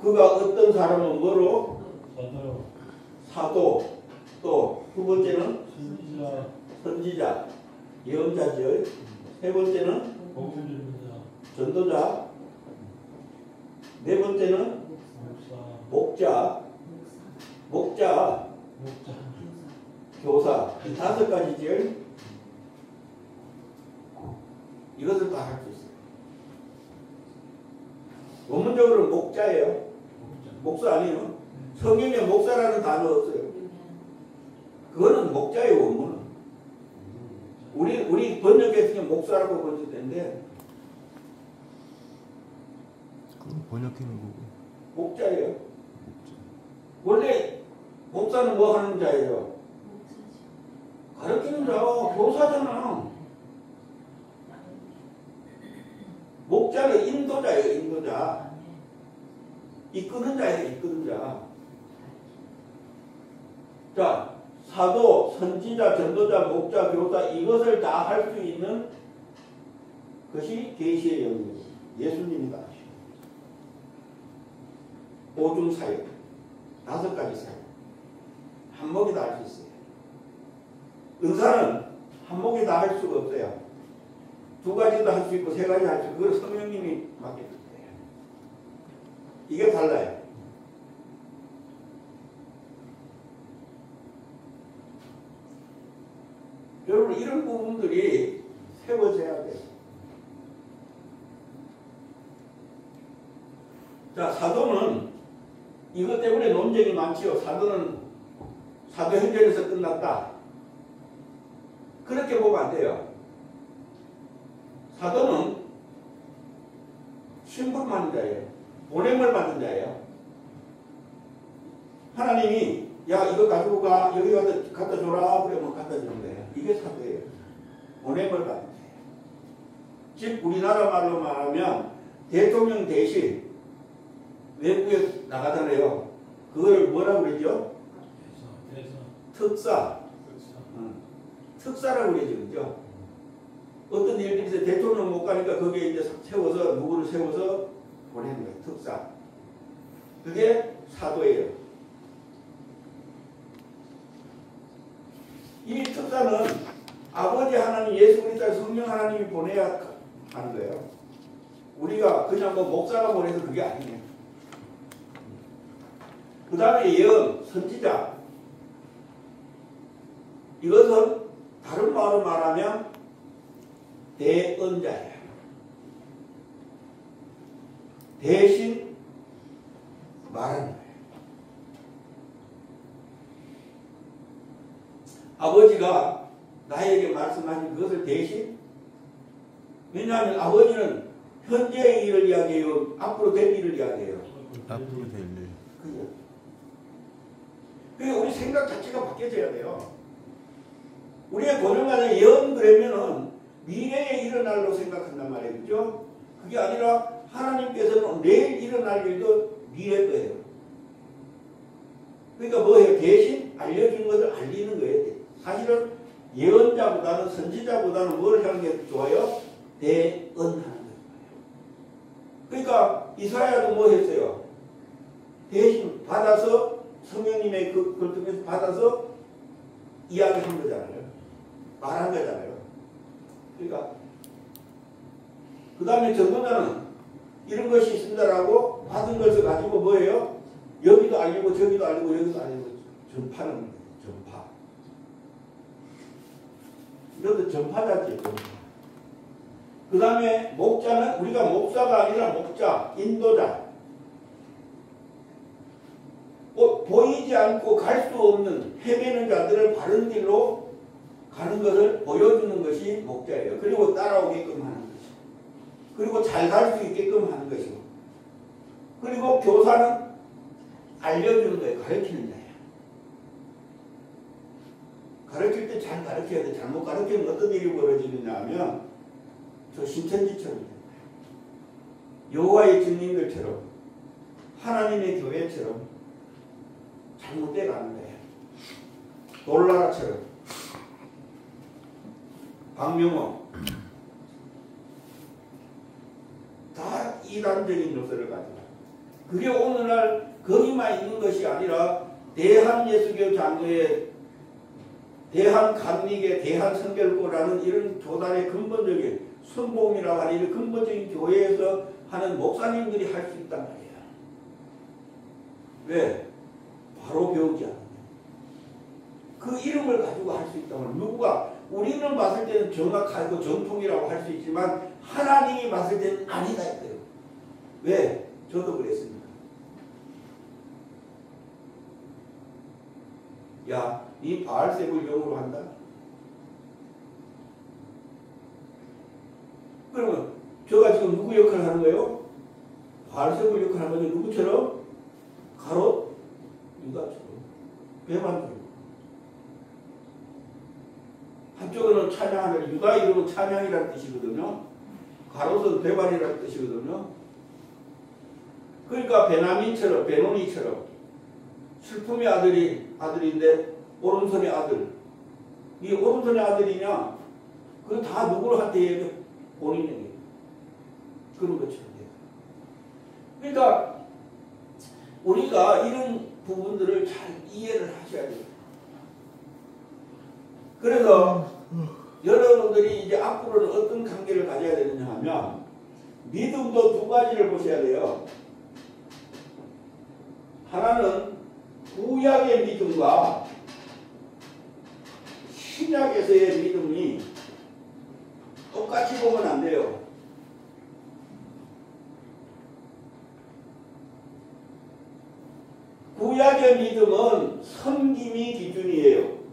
그가 어떤 사람은 뭐로? 사도. 사도. 또 두 번째는 선지자. 선지자, 예언자죠. 세 번째는 복음전도자. 전도자. 네 번째는 목사. 목자, 교사. 이 다섯 가지죠. 이것을 다 할 수 있어요. 원문적으로는 목자예요. 목사 아니에요. 성경에 목사라는 단어 없어요. 그거는 목자의 원문은. 우리 번역했으면 목사라고 번역했는데 그럼 번역해는 거고. 목자예요. 원래 목사는 뭐 하는 자예요? 가르치는 자, 교사잖아. 목자는 인도자예요, 인도자. 이끄는 자예요, 이끄는 자. 자, 사도, 선지자, 전도자, 목자, 교사 이것을 다 할 수 있는 것이 계시의 영역이에요. 예수님이다. 오중 사역, 다섯 가지 사역. 한목에 다 할 수 있어요. 은사는 한목에 다 할 수가 없어요. 두 가지도 할 수 있고 세 가지 할 수 있고 그걸 성령님이 맡겨줄 거예요. 이게 달라요. 여러분 이런 부분들이 세워져야 돼요. 자, 사도는 이것 때문에 논쟁이 많지요. 사도는 사도행전에서 끝났다. 그렇게 보면 안 돼요. 사도는 신분받는 자예요. 보냄을 받은 자예요. 하나님이 야 이거 가지고 가 여기 갖다 줘라 그러면 갖다 주는 거예요. 이게 사도예요. 보냄을 받은 자예요. 즉 우리나라 말로 말하면 대통령 대신 외국에 나가잖아요. 그걸 뭐라고 그러죠? 특사. 특사라고 그러죠. 그죠? 어떤 일들이 있어요. 대통령 못 가니까 거기에 이제 세워서, 누구를 세워서 보내는 거예요. 특사. 그게 사도예요. 이 특사는 아버지 하나님, 예수 그리스도 성령 하나님이 보내야 하는 거예요. 우리가 그냥 뭐 목사가 보내서 그게 아니에요. 그 다음에 예언, 선지자. 이것은 다른 말로 말하면 대언자예요. 대신 말하는 거예요. 아버지가 나에게 말씀하신 그것을 대신, 왜냐하면 아버지는 현재의 일을 이야기해요. 앞으로 될 일을 이야기해요. 앞으로 될 일. 그게 우리 생각 자체가 바뀌어져야 돼요. 우리의 고정관념 예언 그러면은 미래에 일어날 로 생각한단 말이에요. 그죠? 그게 아니라 하나님께서는 내일 일어날 일도 미래 거예요. 그러니까 뭐예요? 대신 알려준 것을 알리는 거예요. 사실은 예언자보다는 선지자보다는 뭘 하는 게 좋아요? 대언하는 거예요. 그러니까 이사야도 뭐 했어요? 대신 받아서 성령님의 그걸 통해서 받아서 이야기한 거잖아요. 말한 거잖아요. 그러니까 그 다음에 전도자는 이런 것이 있습니다라고 받은 것을 가지고 뭐예요? 여기도 알리고 저기도 알리고 여기도 알리고 전파는 거예요. 전파. 너도 전파자지. 전파. 그 다음에 목자는 우리가 목사가 아니라 목자, 인도자. 보이지 않고 갈 수 없는 헤매는 자들을 바른 길로 가는 것을 보여주는 것이 목자예요. 그리고 따라오게끔 하는 것이고, 그리고 잘 갈 수 있게끔 하는 것이고, 그리고 교사는 알려주는 거예요. 가르치는 자예요. 가르칠 때 잘 가르쳐야 돼. 잘못 가르치면 어떤 일이 벌어지느냐 하면 저 신천지처럼 여호와의 증인들처럼 하나님의 교회처럼 잘못돼 가는 거예요. 놀라라처럼 박명호 다 이단적인 요소를 가지고 그게 오늘날 거기만 있는 것이 아니라 대한예수교 장로회, 대한감리계, 대한성결고라는 이런 교단의 근본적인 선봉이라고 하는 이런 근본적인 교회에서 하는 목사님들이 할 수 있단 말이에요. 왜? 바로 배우지 않으면. 그 이름을 가지고 할 수 있다면 누구가 우리는 봤을 때는 정확하고 정통이라고 할 수 있지만 하나님이 봤을 때는 아니다 이거예요. 왜? 저도 그랬습니다. 야, 이 바알세불 영으로 한다? 그러면 저가 지금 누구 역할을 하는 거예요? 바알세불 역할을 하는 거죠. 누구처럼? 가롯 유다처럼 배반처럼. 한쪽으로는 찬양하는 유다 이름은 찬양이라는 뜻이거든요. 가롯은 배반이라는 뜻이거든요. 그러니까 베나민처럼 베노니처럼 슬픔의 아들인데 오른손의 아들. 이 오른손의 아들이냐? 그거 다 누구한테 얘기해? 본인에게. 그런 것처럼 돼요. 그러니까 우리가 이런 부분들을 잘 이해를 하셔야 돼요. 그래서 여러분들이 이제 앞으로는 어떤 관계를 가져야 되느냐 하면 믿음도 두 가지를 보셔야 돼요. 하나는 구약의 믿음과 신약에서의 믿음이 똑같이 보면 안 돼요. 구약의 믿음은 섬김이 기준이에요.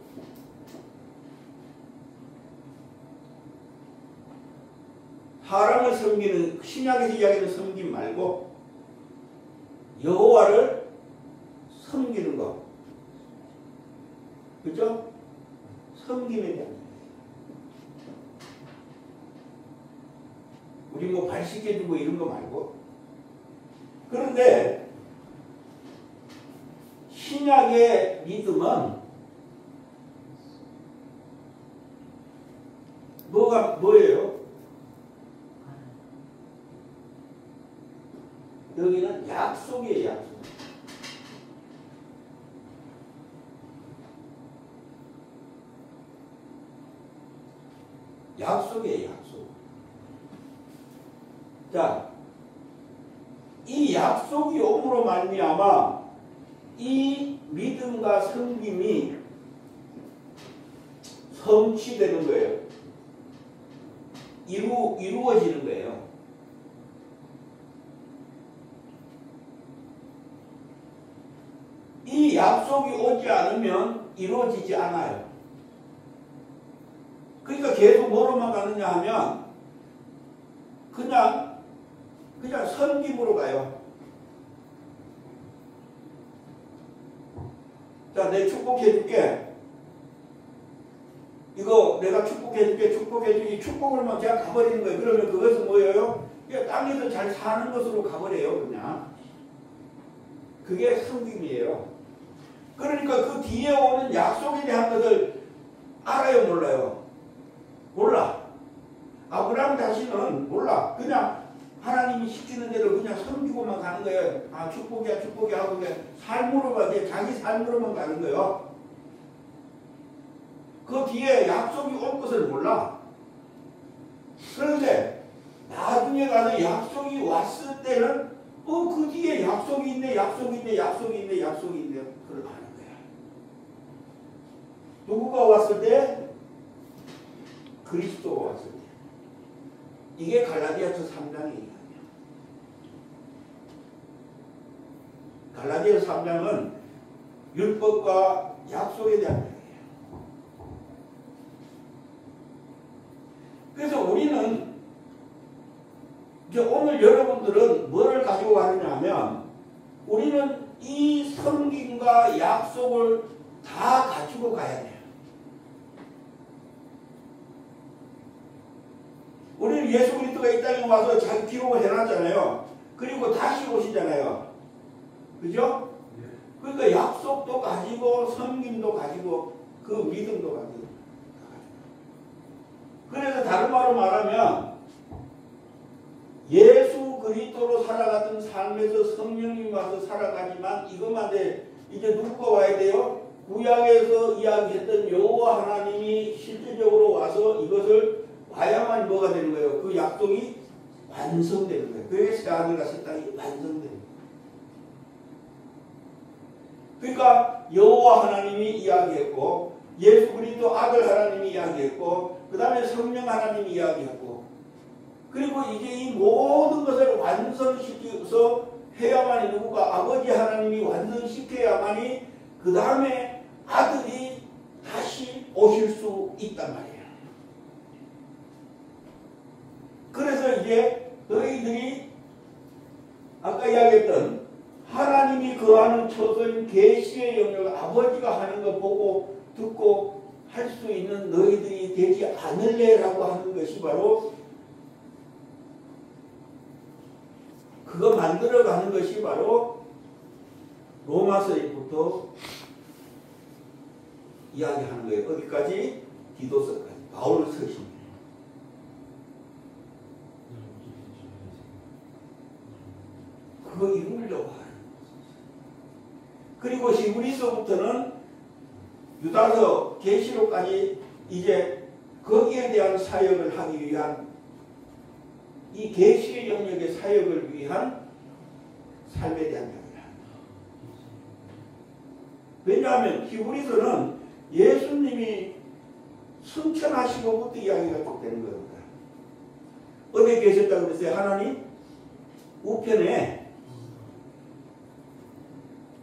사람을 섬기는, 신약에서 이야기하는 섬김 말고 여호와를 섬기는 거. 그죠? 섬김에 대한. 우리 뭐 발 씻겨주고 이런 거 말고. 그런데 신약의 믿음은 뭐예요? 여기는 약속이에요, 약속. 약속이에요, 약속. 자, 이 약속이 옴으로 말미암아 이 믿음과 섬김이 성취되는 거예요. 이루어지는 거예요. 이 약속이 오지 않으면 이루어지지 않아요. 그러니까 계속 뭐로만 가느냐 하면 그냥 섬김으로 가요. 자, 내 축복해줄게. 이거 내가 축복해줄게. 축복해주니 축복을만 그냥 가버리는 거예요. 그러면 그것은 뭐예요? 그냥 땅에서 잘 사는 것으로 가버려요. 그냥. 그게 섬김이에요. 그러니까 그 뒤에 오는 약속에 대한 것을 알아요, 몰라요? 몰라. 아브라함 자신은 몰라. 그냥 하나님이 시키는 대로 그냥 섬기고만 가는 거예요. 아, 축복이야, 축복이야 하고 그냥 삶으로만, 자기 삶으로만 가는 거예요. 그 뒤에 약속이 올 것을 몰라. 그런데 나중에 가서 약속이 왔을 때는 그 뒤에 약속이 있네, 약속이 있네, 약속이 있네, 약속이 있네. 그걸 아는 거야. 누구가 왔을 때? 그리스도가 왔을 때. 이게 갈라디아서 3장의 이야기야. 갈라디아서 3장은 율법과 약속에 대한 이야기예요. 그래서 우리는 이제 오늘 여러분들은 뭐를 가지고 가느냐 하면 우리는 이 섬김과 약속을 다 가지고 가야 돼요. 우리는 예수 그리스도가 이 땅에 와서 자기 기록을 해놨잖아요. 그리고 다시 오시잖아요. 그죠? 그러니까 약속도 가지고 섬김도 가지고 그 믿음도 가지고. 그래서 다른 말로 말하면 예수 그리스도로 살아갔던 삶에서 성령님이 와서 살아가지만 이것만 돼. 이제 누구가 와야 돼요? 구약에서 이야기했던 여호와 하나님이 실질적으로 와서 이것을 와야만 뭐가 되는 거예요? 그 약속이 완성되는 거예요. 그게 새 하늘과 새 땅이 완성되는 거예요. 그러니까 여호와 하나님이 이야기했고 예수 그리스도 아들 하나님이 이야기했고 그 다음에 성령 하나님이 이야기했고 그리고 이제 이 모든 것을 완성시켜서 해야만이 누구가 아버지 하나님이 완성시켜야만이 그 다음에 아들이 다시 오실 수 있단 말이에요. 그래서 이제 너희들이 아까 이야기했던 하나님이 거하는 처소인 계시의 영역을 아버지가 하는 거 보고 듣고 할 수 있는 너희들이 되지 않을래라고 하는 것이 바로 그거 만들어가는 것이 바로 로마서부터 이야기하는 거예요. 어디까지? 디도서까지. 바울 서신. 그거 이루려고 하는 거예요. 그리고 히브리서부터는 유다서 계시록까지 이제 거기에 대한 사역을 하기 위한 이 계시의 영역의 사역을 위한 삶에 대한 이야기를 합니다. 왜냐하면 히브리서는 예수님이 승천하시고부터 이야기가 쭉 되는 겁니다. 어디에 계셨다고 그랬어요? 하나님 우편에.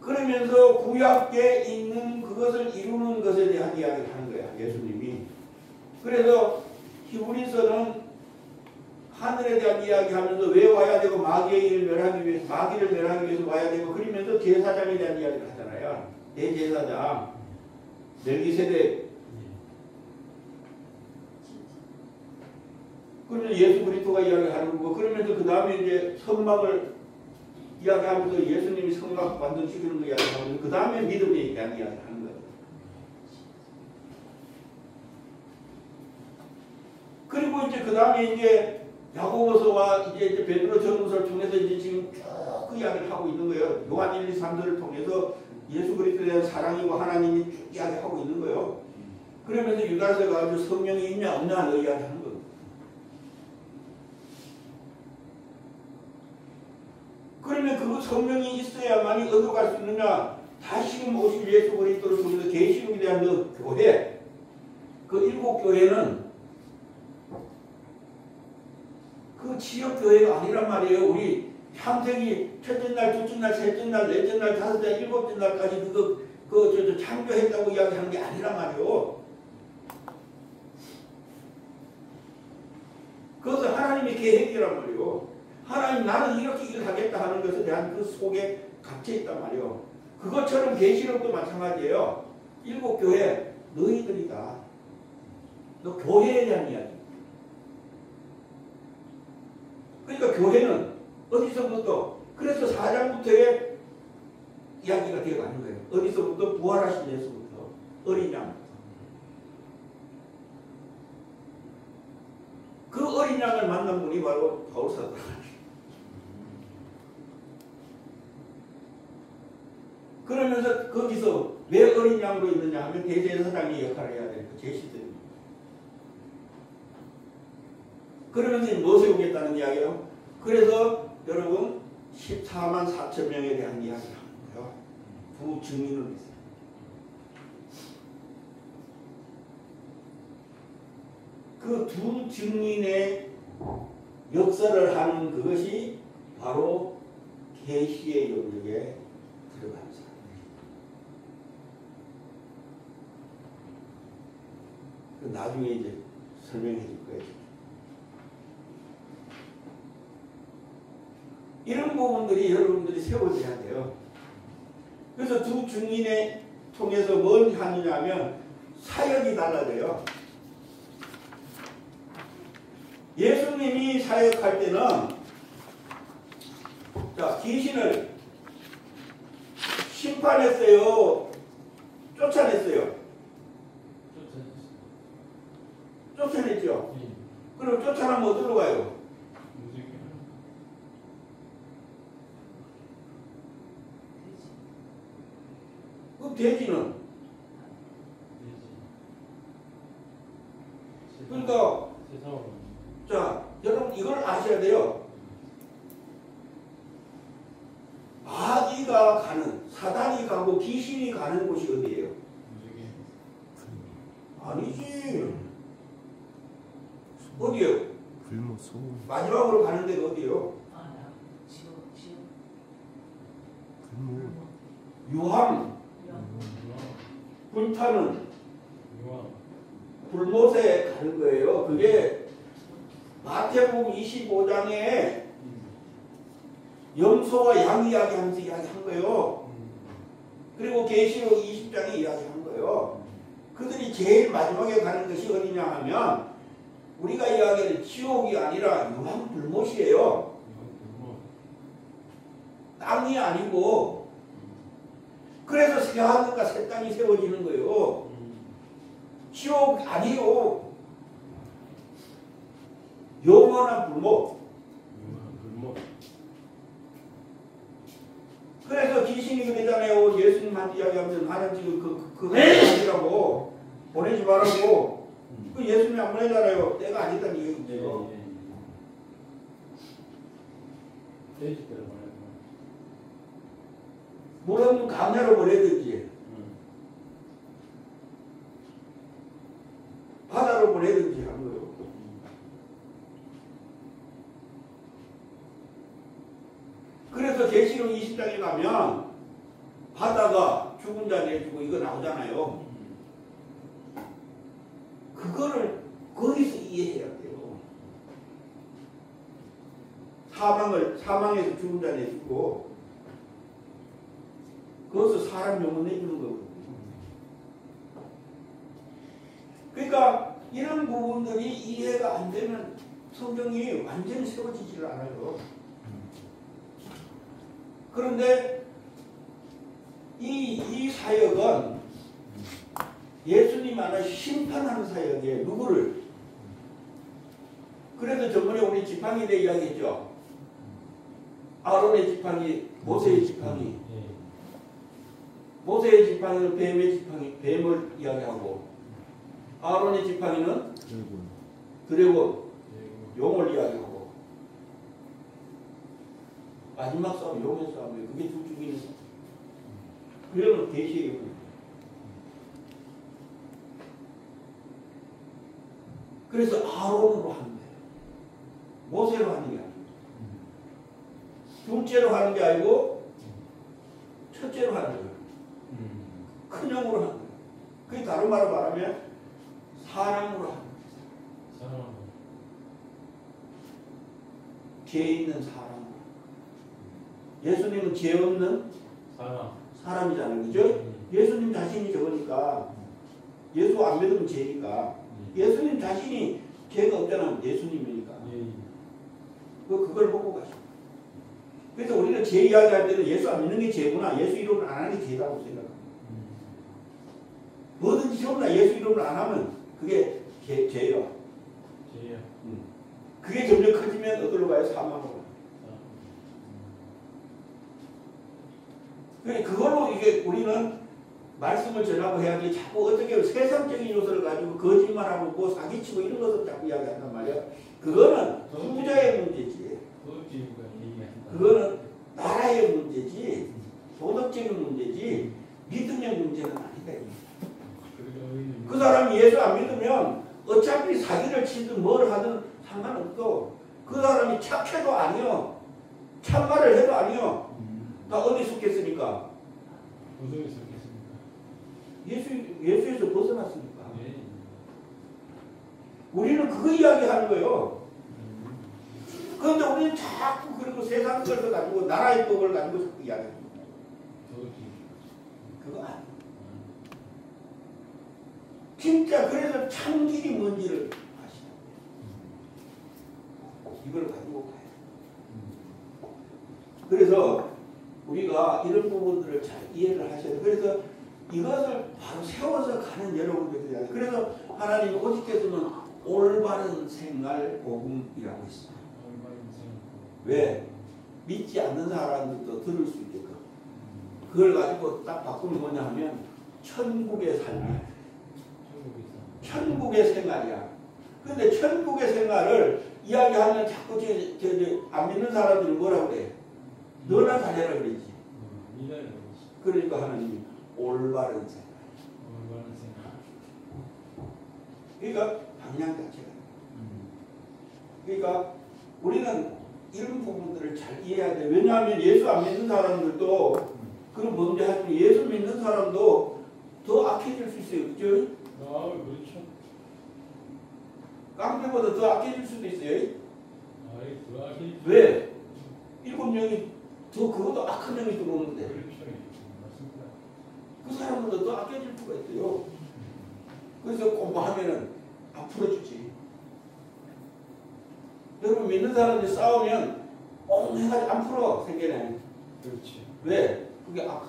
그러면서 구약에 있는 그것을 이루는 것에 대한 이야기를 하는 거야. 예수님이. 그래서 히브리서는 하늘에 대한 이야기하면서 왜 와야 되고 마귀를 멸하기 위해서 와야 되고 그러면서 제사장에 대한 이야기를 하잖아요. 대제사장 멜기세덱. 그러면서 예수 그리스도가 이야기하는 거고 그러면서 그 다음에 이제 성막을 이야기하면서 예수님이 성막 완성시키는 거 이야기하면서 그 다음에 믿음에 대한 이야기를 하는 거예요. 그리고 이제 그 다음에 이제 야고보서와 이제 베드로 전후서를 통해서 이제 지금 쭉 그 이야기를 하고 있는 거예요. 요한 1, 2, 3서를 통해서 예수 그리스도에 대한 사랑이고 하나님이 쭉 이야기하고 있는 거예요. 그러면서 유다서에 가서 성령이 있냐 없냐 너 이야기하는 거예요. 그러면 그 성령이 있어야만이 어디로 갈 수 있느냐? 다시금 오실 예수 그리스도를 통해서 계시록에 대한 그 교회, 그 7교회는 그 지역 교회가 아니란 말이에요. 우리 창세기 첫째 날, 둘째 날, 셋째 날, 넷째 날, 다섯째 날, 일곱째 날까지 창조했다고 이야기하는 게 아니란 말이에요. 그것은 하나님의 계획이란 말이에요. 하나님 나는 이렇게 일을 하겠다 하는 것에 대한 그 속에 갇혀 있단 말이에요. 그것처럼 계시록도 마찬가지예요. 7교회 너희들이다. 너 교회에 대한 이야기. 그러니까 교회는 어디서부터 그래서 4장부터의 이야기가 되어가는 거예요. 어디서부터? 부활하신 예수부터 어린 양부터. 그 어린 양을 만난 분이 바로 바울 사도. 그러면서 거기서 왜 어린 양으로 있느냐 하면 대제사장의 역할을 해야 되는 제시들입니다. 그러면서 무엇을 오겠다는 이야기예요? 그래서 여러분 14만 4천 명에 대한 이야기를 하는 거예요. 두 증인을 있어요. 그 두 증인의 역사를 하는 그것이 바로 계시의 영역에 들어가는 사람. 나중에 이제 설명해 줄 거예요. 이런 부분들이 여러분들이 세워져야 돼요. 그래서 두 증인에 통해서 뭘 하느냐 하면 사역이 달라져요. 예수님이 사역할 때는 자, 귀신을 심판했어요? 쫓아냈어요? 쫓아냈죠? 그럼 쫓아나면 어디로 가요? 그 돼지는 그러니까 세상으로. 자 여러분 이걸 아셔야 돼요. 마귀가 가는 사단이 가고 귀신이 가는 곳이 어디예요? 아니지. 어디예요? 불모 소음 마지막으로 가는 데가 어디예요? 불모 유황 불타는 유황. 불못에 가는 거예요. 그게 마태복음 25장에 염소와 양 이야기하면서 이야기한 거예요. 그리고 계시록 20장에 이야기한 거예요. 그들이 제일 마지막에 가는 것이 어디냐 하면 우리가 이야기하는 지옥이 아니라 유황 불못이에요. 땅이 아니고 그래서 새하늘과 새 땅이 세워지는 거예요. 지옥 아니요. 영원한 불못. 그래서 귀신이 그러잖아요. 예수님한테 이야기하면 하나님 지금 그거 아니라고 보내지 말라고. 그 예수님이 안 보내잖아요. 때가 아니다는 얘기죠. 물론 강야로 보내든지 바다로 보내든지 한 거예요. 그래서 계시록 20장에 가면 바다가 죽은 자 내주고 이거 나오잖아요. 그거를 거기서 이해해야 돼요. 사망에서 죽은 자 내주고 그것을 사람 영혼 내주는 거거든요. 그러니까 이런 부분들이 이해가 안 되면 성경이 완전히 세워지지를 않아요. 그런데 이 사역은 예수님 안에 심판하는 사역이에요. 누구를? 그래서 저번에 우리 지팡이 대 이야기했죠. 아론의 지팡이, 모세의 지팡이. 모세의 지팡이는 뱀의 지팡이, 뱀을 이야기하고 아론의 지팡이는 드래곤, 용을 이야기하고 마지막 싸움, 용의 싸움이에요. 그게 두 죽이는 싸움. 그러면 계시예요. 그래서 아론으로 하는 거예요. 모세로 하는 게 아니에요. 둘째로 하는 게 아니고 첫째로 하는 거예요. 큰 형으로 하는 거예요. 그게 다른 말로 말하면 사랑으로 하는 거예요. 죄 있는 사랑으로. 예수님은 죄 없는 사람이잖아요. 그죠? 예수님 자신이 저거니까 예수 안 믿으면 죄니까 예수님 자신이 죄가 없잖아요. 예수님이니까. 그걸 보고 가시죠. 그래서 우리는 죄 이야기할 때는 예수 안 믿는 게 죄구나. 예수 이름을 안 하는 게 죄라고 생각합니다. 뭐든지 전부 다 예수 이름을 안 하면 그게 죄예요. 그게 점점 커지면 어디로 가요? 사망으로. 그걸로 이게 우리는 말씀을 전하고 해야지 자꾸 어떻게 세상적인 요소를 가지고 거짓말하고 뭐 사기치고 이런 것을 자꾸 이야기한단 말이야. 그거는 부자의 문제지. 그거는 나라의 문제지. 도덕적인 문제지. 믿음의 문제는 아니다. 그 사람이 예수 안 믿으면 어차피 사기를 치든 뭘 하든 상관없어. 그 사람이 착해도 아니요. 참말을 해도 아니요. 다 어디 속했으니까? 예수에서 벗어났으니까. 우리는 그거 이야기하는 거예요. 그런데 우리는 자꾸 그리고 세상 것을 가지고 나라의 법을 가지고 자꾸 이야기합니다. 그거 아니에요. 진짜 그래서 참길이 뭔지를 아시는 거예요. 이걸 가지고 가야 돼요. 그래서 우리가 이런 부분들을 잘 이해를 하셔야 돼요. 그래서 이것을 바로 세워서 가는 여러분들이에요. 그래서 하나님이 오직께서는 올바른 생활 복음이라고 했어요. 왜? 믿지 않는 사람들도 들을 수 있게끔. 그걸 가지고 딱 바꾸면 뭐냐 하면 천국의 삶이야. 천국의 생활이야. 근데 천국의 생활을 이야기하면 자꾸 안 믿는 사람들이 뭐라고 그래? 너나 잘해라 그러지. 그러니까 하나님이 올바른 생활. 그러니까 방향 자체가. 그러니까 우리는 이런 부분들을 잘 이해해야 돼. 왜냐하면 예수 안 믿는 사람들도 그런 범죄 하지만 예수 믿는 사람도 더 악해질 수 있어요. 그죠? 아, 그렇죠. 깡패보다 더 악해질 수도 있어요. 아이, 그 악이. 왜? 7명이 더 그것도 악한 명이 들어오는데 그렇죠. 맞습니다. 그 사람보다 더 악해질 수가 있어요. 그래서 공부하면은 안 풀어주지. 여러분 믿는 사람들이 싸우면 해가지고 안 풀어 생겨내. 그렇지. 왜? 그게 악한.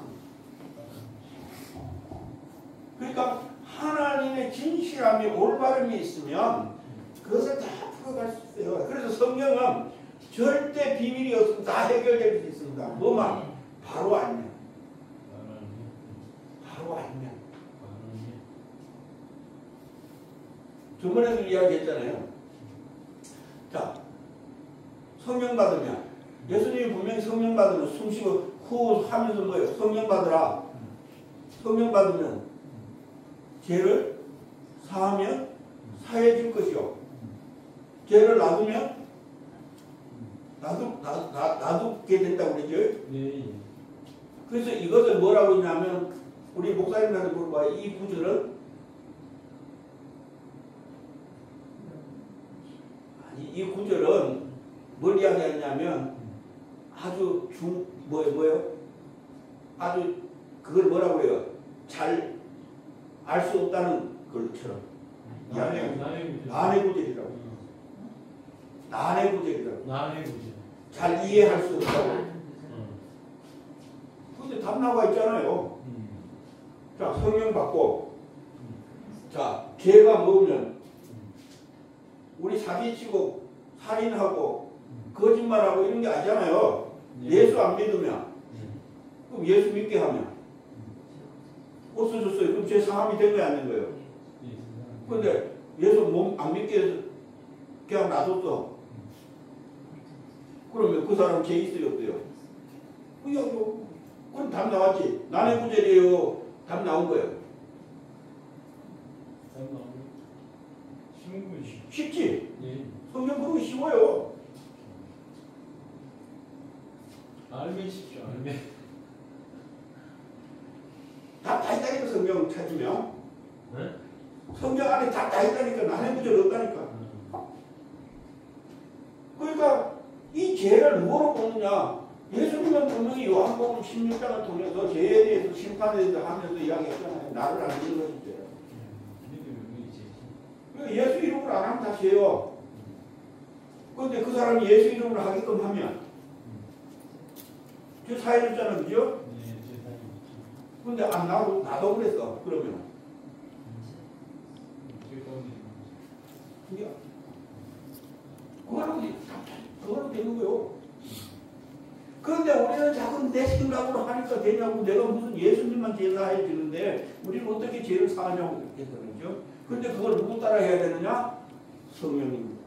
그러니까 하나님의 진실함이 올바름이 있으면 그것을 다 풀어갈 수 있어요. 그래서 성경은 절대 비밀이 없으면 다 해결될 수 있습니다. 뭐만? 바로 알면. 바로 알면. 저번에도 이야기했잖아요. 자, 성령 받으면 예수님이 분명히 성령 받으면 숨쉬고 후 하면서 뭐예요? 성령 받으라. 성령 받으면 죄를 사하면 사해질 것이요. 죄를 놔두면 놔두게 된다고 그러죠. 네. 그래서 이것을 뭐라고 했냐면 우리 목사님한테 물어봐요. 이 구절은 이 구절은 뭘 이야기하냐면 아주 뭐예요? 아주 그걸 뭐라고 해요? 잘 알 수 없다는 것처럼 난해 구절이라고. 난해 구절이라고. 난해 구절. 잘 이해할 수 없다고. 근데 답 나와 있잖아요. 자, 성령 받고 자, 죄가 먹으면 우리 사기치고 살인하고 거짓말하고 이런 게 아니잖아요. 예수 안 믿으면 그럼 예수 믿게 하면 없어졌어요. 그럼 죄 사함이 된 거야 안 된 거예요? 그런데 예수 몸 안 믿게 해서 그냥 놔뒀어. 그러면 그 사람 죄 있어요 없어요? 그럼 답 나왔지. 난해 구절이에요. 답 나온 거예요. 쉽지? 예. 성경 그런 거 쉬워요. 알면 쉽죠. 알면. 다 있다니까 성경 찾으면. 네? 성경 안에 다 있다니까. 난해 구절 없다니까. 그러니까 이 죄를 뭐로 보느냐. 예수님은 분명히 요한복음 16장을 통해서 죄에 대해서 심판에 대해서 하면서 이야기했잖아요. 나를 안 믿는 것이 죄야. 예수 이름으로 안 하면 다 죄요. 그런데 그 사람이 예수 이름으로 하게끔 하면 죄 사해줬잖아. 그죠? 그런데 안 나도 그랬어. 그러면 그걸로 되는 거요. 그런데 우리는 자꾸 내 생각으로 하니까 되냐고. 내가 무슨 예수님만 죄 사해 주는데 우리는 어떻게 죄를 사하냐고 그랬겠어. 그죠? 그런데 그걸 누구 따라 해야 되느냐? 성령입니다.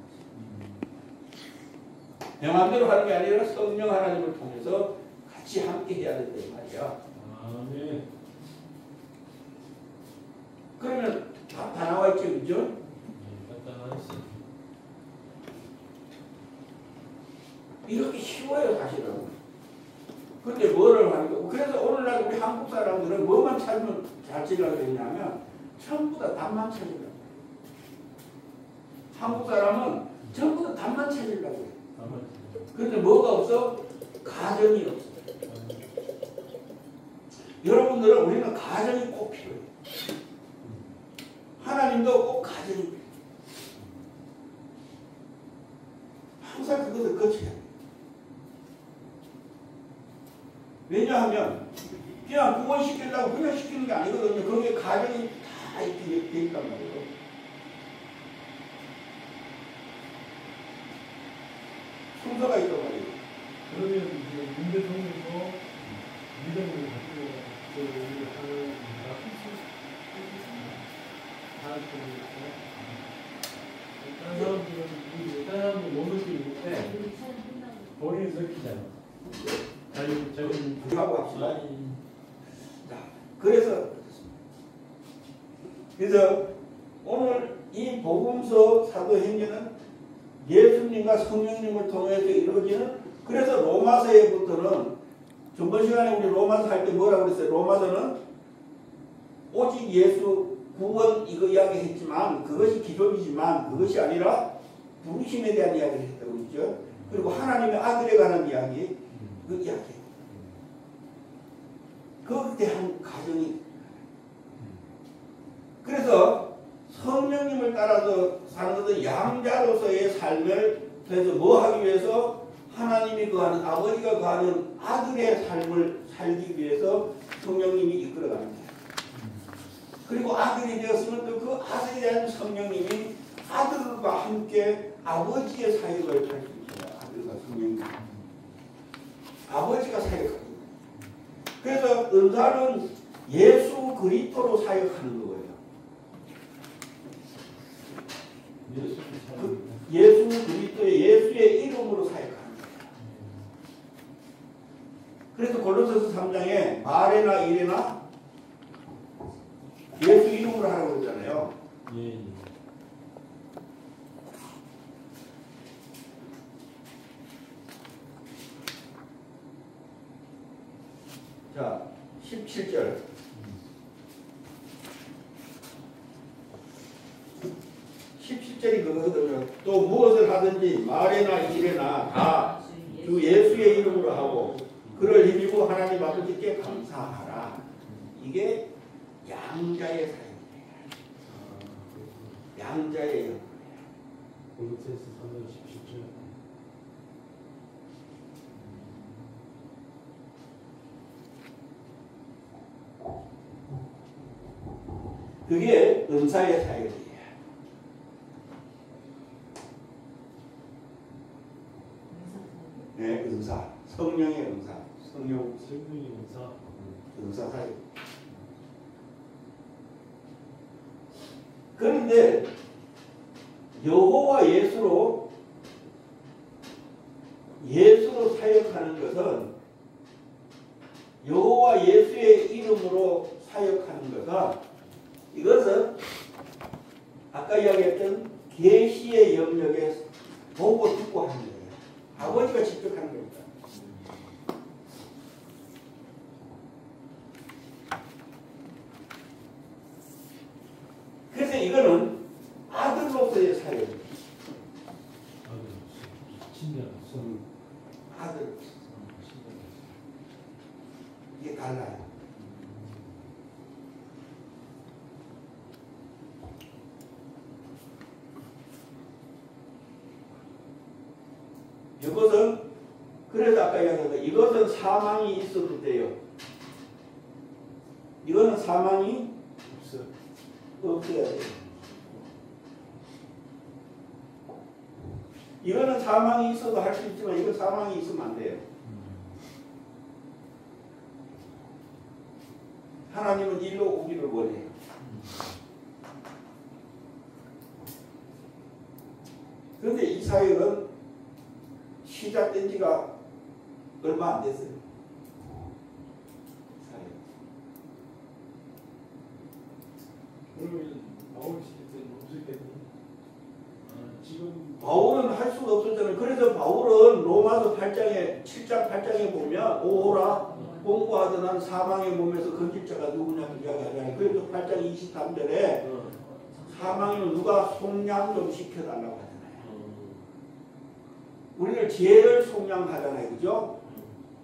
내 마음대로 하는 게 아니라 성령 하나님을 통해서 같이 함께 해야 된단 말이야. 아멘. 그러면 다 나와 있죠, 그죠? 이렇게 쉬워요, 사실은. 근데 뭐를 하는 거? 그래서 오늘날 우리 한국 사람들은 뭐만 찾으면 잘 지려고 했냐면 전부 다 답만 찾으려고. 한국 사람은 전부 다 답만 찾으려고 해요. 그런데 뭐가 없어? 가정이 없어. 여러분들은 우리는 가정이 꼭 필요해요. 하나님도 꼭 가정이 필요해요. 항상 그것을 거쳐야 돼요. 왜냐하면 그냥 구원시키려고 그냥 시키는 게 아니거든요. 거기에 가정이 다 있게 돼 있단 말이에요. 순서가 있단 말이에요. 그러면 이제 문제성에서 믿음을 가지고 하고 합시다. 자, 그래서 오늘 이 복음서 사도행전은 예수님과 성령님을 통해서 이루어지는, 그래서 로마서에부터는 전번 시간에 우리 로마서 할 때 뭐라고 그랬어요? 로마서는 오직 예수 구원 이거 이야기했지만 그것이 기존이지만 그것이 아니라 부르심에 대한 이야기를 했다고 그랬죠. 그리고 하나님의 아들에 관한 이야기, 그 이야기. 그것에 대한 가정이. 그래서 성령님을 따라서 사는 것은 양자로서의 삶을, 그래서 뭐 하기 위해서? 하나님이 거하는, 아버지가 거하는 아들의 삶을 살기 위해서 성령님이 이끌어가는 거예요. 그리고 아들이 되었으면 또 그 아들에 대한 성령님이 아들과 함께 아버지의 사역을 할 수 있어요. 아들과 성령님. 아버지가 사역하는 거예요. 그래서 은사는 예수 그리스도로 사역하는 거예요. 예수 그리스도의 예수의 이름으로 사역하는 거예요. 그래서 골로새서 3장에 말에나 일에나 예수 이름으로 하라고 그러잖아요. 예. 자, 17절. 17절이 그거거든요. 또 무엇을 하든지 말에나 일에나 다 주 예수의 이름으로 하고 그를 힘입어 하나님 아버지께 감사하라. 이게 양자의 사역이에요. 양자의 역할이에요. 골로새서 3장 17절. 그게 은사의 사역이에요. 네, 은사. 성령의 은사. 성령의 은사. 은사 사역. 그런데 여호와 예수로 사역하는 것은, 여호와 예수의 이름으로 사역하는 것은, 이것은 아까 이야기했던 계시의 영역에 보고 듣고 하는 거예요. 아버지가 직접 하는 겁니다. 그래서 이거는 아들로서의 사역이에요. 아들. 이게 달라요. 이것은, 그래서 아까 이야기한 거, 이것은 사망이 있어도 돼요. 이거는 사망이 없어야 돼요. 이거는 사망이 있어도 할 수 있지만 이건 사망이 있으면 안 돼요. 하나님은 일로 오기를 원해요. 그런데 이 사역은 시작된 지가 얼마 안 됐어요. 그러면 바울 시대 때는 없었겠니? 지금 바울은 할 수가 없었잖아요. 그래서 바울은 로마서 8장에 7장 8장에 보면 오호라 공부하던 한 사망의 몸에서 건집자가 누구냐고 이야기하잖아요. 그래서 8장 23절에 사망에는 누가 속량 좀 시켜달라고 하잖아요. 우리는 죄를 속량하잖아요. 그죠?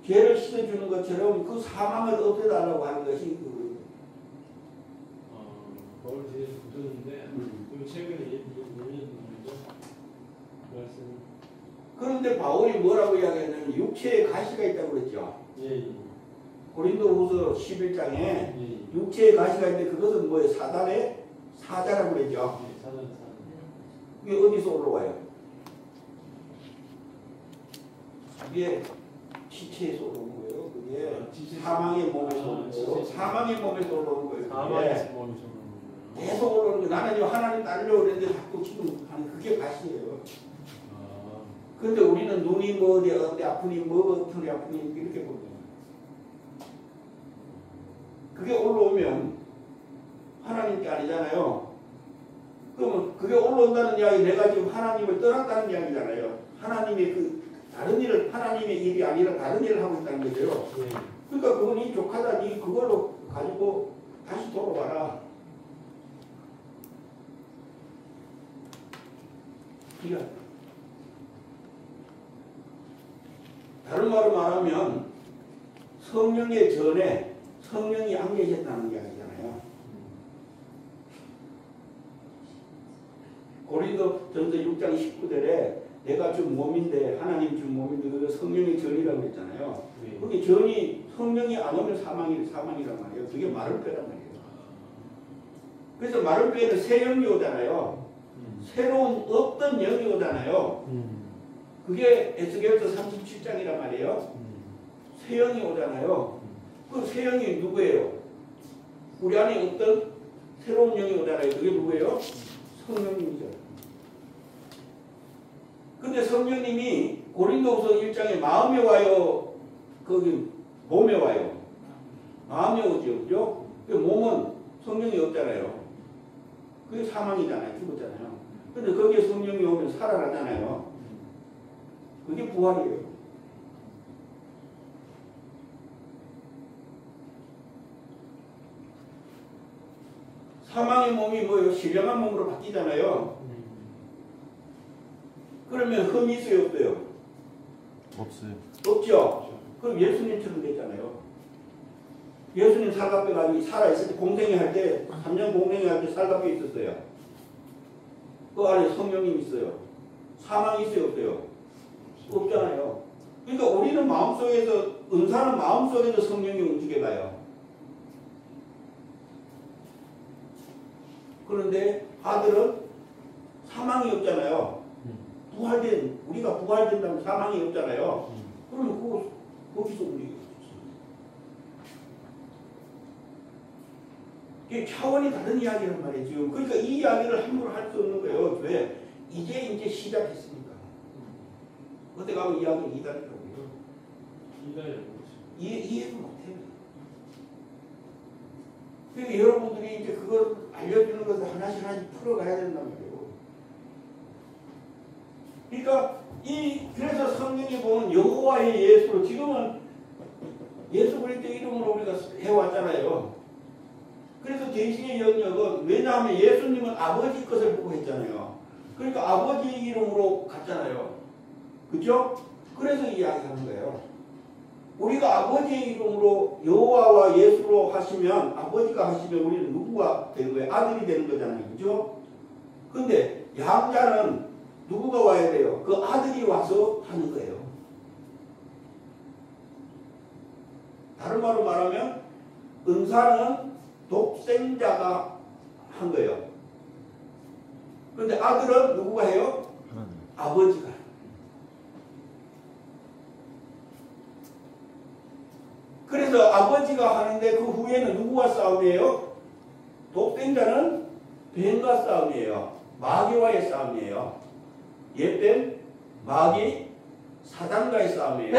죄를 씻어주는 것처럼 그 사망을 없애달라고 하는 것이 바울 뒤에서 붙었는데 최근에 얘기했는데 말씀. 그런데 바울이 뭐라고 이야기했냐면 육체에 가시가 있다고 그랬죠. 예. 고린도후서 11장에 예. 육체에 가시가 있는데 그것은 뭐예요? 사단의 사자라고 그랬죠. 예. 사단. 그게 어디서 올라와요? 그게 지체에서 올라오는 거예요. 그게 사망의 몸에서 올라오는 거예요. 사망의 몸에서 올라오는 거예요. 사망에서 몸에서 올라오는 계속 올라오는 거예요. 나는 하나님 따르려고 그랬는데 자꾸 지금 하는 그게 가시예요. 근데 우리는 눈이 뭐 어디 아프니 뭐 어디 아프니 이렇게 보는 거예요. 그게 올라오면 하나님 게 아니잖아요. 그러면 그게 올라온다는 이야기, 내가 지금 하나님을 떠났다는 이야기잖아요. 하나님의 그 다른 일을, 하나님의 일이 아니라 다른 일을 하고 있다는 거죠. 그러니까 그건 이 족하다. 니 그걸로 가지고 다시 돌아와라. 그러니까 다른 말로 말하면 성령의 전에 성령이 안 계셨다는 이야기잖아요. 고린도 전서 6장 19절에 내가 준 몸인데, 하나님 준 몸인데 그거 성령의 전이라고 했잖아요. 그게 전이, 성령이 안 오면 사망이란 말이에요. 그게 마른 뼈란 말이에요. 그래서 마른 뼈에는 새 영이 오잖아요. 새로운 없던 영이 오잖아요. 그게 에스겔서 37장이란 말이에요. 새 영이 오잖아요. 그 새 영이 누구예요? 우리 안에 어떤 새로운 영이 오잖아요. 그게 누구예요? 성령님이죠. 근데 성령님이 고린도후서 1장에 마음에 와요? 거기 몸에 와요? 마음에 오죠. 그죠? 그 몸은 성령이 없잖아요. 그게 사망이잖아요. 죽었잖아요. 근데 거기에 성령이 오면 살아나잖아요. 그게 부활이에요. 사망의 몸이 뭐예요? 신령한 몸으로 바뀌잖아요. 그러면 흠이 있어요? 없어요? 없어요. 없죠? 그럼 예수님처럼 됐잖아요. 예수님 살갑게 가지고 살아있을 때, 공생애 할 때, 3년 공생애 할 때 살갑게 있었어요. 그 안에 성령님 있어요. 사망이 있어요? 없어요? 없잖아요. 그러니까 우리는 마음속에서, 은사는 마음속에서 성령이 움직여가요. 그런데 아들은 사망이 없잖아요. 우리가 부활된다면 사망이 없잖아요. 그러면 거기서 움직여요. 이게 차원이 다른 이야기란 말이죠. 그러니까 이 이야기를 함부로 할 수 없는 거예요. 왜? 이제 시작했으니까. 어디 가면 이야기를 이달이라고요. 이해도 못해요. 그러니까 여러분들이 이제 그걸 알려주는 것을 하나씩 풀어가야 된단 말이에요. 그러니까 그래서 성경에 보면 여호와의 예수로, 지금은 예수 그리스도 이름으로 우리가 해왔잖아요. 그래서 대신의 영역은, 왜냐하면 예수님은 아버지 것을 보고 했잖아요. 그러니까 아버지 이름으로 갔잖아요. 그죠? 그래서 이야기하는 거예요. 우리가 아버지의 이름으로 여호와와 예수로 하시면, 아버지가 하시면 우리는 누구가 되는 거예요? 아들이 되는 거잖아요. 그죠? 근데 양자는 누구가 와야 돼요? 그 아들이 와서 하는 거예요. 다른 말로 말하면 은사는 독생자가 한 거예요. 그런데 아들은 누구가 해요? 아버지가. 그래서 아버지가 하는데 그 후에는 누구와 싸움이에요? 독생자는 뱀과 싸움이에요. 마귀와의 싸움이에요. 옛뱀, 마귀, 사단과의 싸움이에요.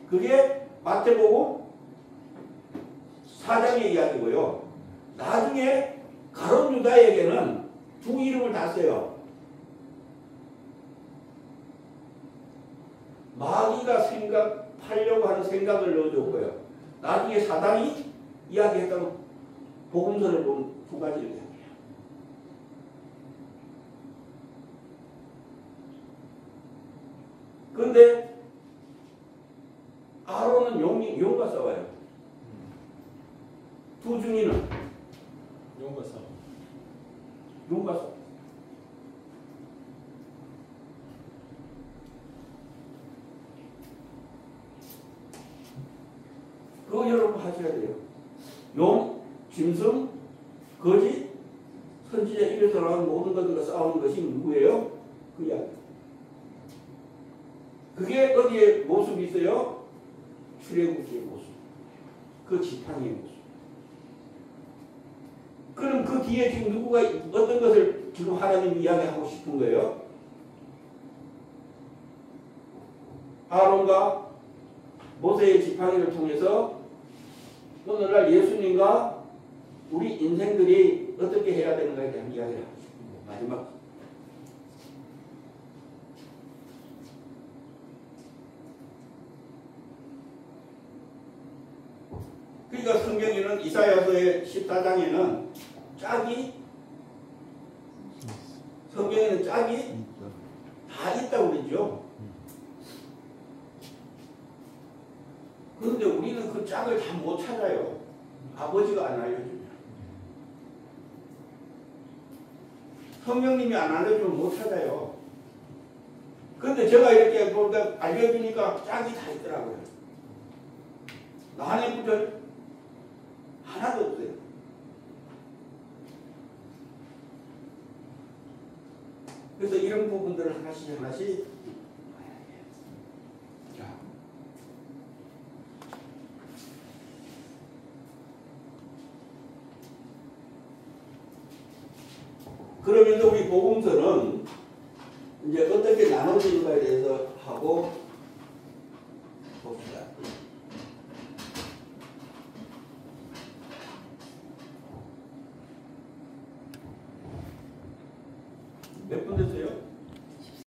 그게 마태복음 4장의 이야기고요. 나중에 가룟 유다에게는 두 이름을 다 써요. 마귀가 생각하려고 하는 생각을 넣어줬고요. 나중에 사단이 이야기했던 복음서를 보면 두 가지를 이야기해요. 그런데 아론은 용과 싸워요. 두 중이는 용과 싸움. 용과 싸워. 그거 여러분 하셔야 돼요. 용, 짐승, 거짓, 선지자 입에서 나온 모든 것들과 싸우는 것이 누구예요? 그 이야기. 그게 어디에 모습이 있어요? 출애굽기의 모습. 그 지팡이의 모습. 그럼 그 뒤에 지금 누구가 어떤 것을 지금 하나님이 이야기하고 싶은 거예요? 아론과 모세의 지팡이를 통해서 오늘날 예수님과 우리 인생들이 어떻게 해야 되는가에 대한 이야기를 하고 싶습니다. 마지막. 그러니까 성경에는 이사야서의 14장에는 짝이 성경에는 짝이 다 있다고 그러죠. 그런데 우리는 그 짝을 다 못 찾아요. 아버지가 안 알려주면. 성령님이 안 알려주면 못 찾아요. 그런데 제가 이렇게 보니까 알려주니까 짝이 다 있더라고요. 나한테 붙어 하나도 없어요. 그래서 이런 부분들을 하나씩 봐야 돼요. 자. 그러면서 우리 복음서는 이제 어떻게 나눠지는가에 대해서 하고 봅시다. 몇 분 됐어요?